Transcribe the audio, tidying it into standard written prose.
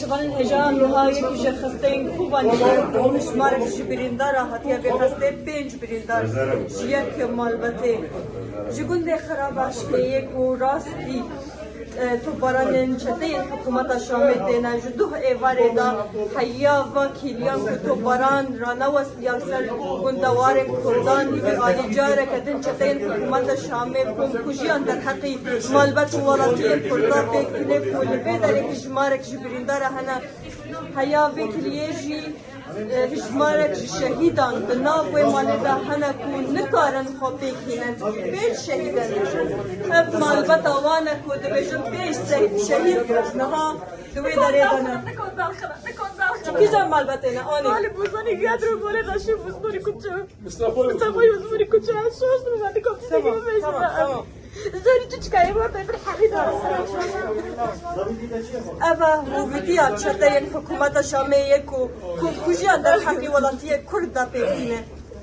شغال الهجام نهاية كجا خستين خوبان مش مارك جبريندار هاتيا بخسته 5 بريندار جيك مالبته جگون ده خرابش که یک و راستی تو برانن چطه حکومت شامل نه جدوه ایواره دا حیا و کلیان که تو بران رانوس یکسر گندوار کردان آلیجاره کدن چطه حکومت شامل کن کجیان در حقی مالبت ولاتی کردان بکنه کل بداره کجمارک جبرینداره هنه حیا و کلیجی هجمارك شهيدان بناوي مالدا هنا كون نكارن خبيك هنا بيش شهيدان هب مال بطوانا كود بيجن بيش شهيد نها دوي داريدانا نكون دالخنا كيجا مال بطينا اني مال بوزاني قادروا بولي داشي بوزنوري كوتشو مصطفى يوزنوري كوتشو شوش نماني كوم تسيقي بيجنا زوري تشكاي ما بين الحريدة أفا وفيديا تشتين حكومة شامية كو كوجيان در حقي ولاتية كردا بيكينه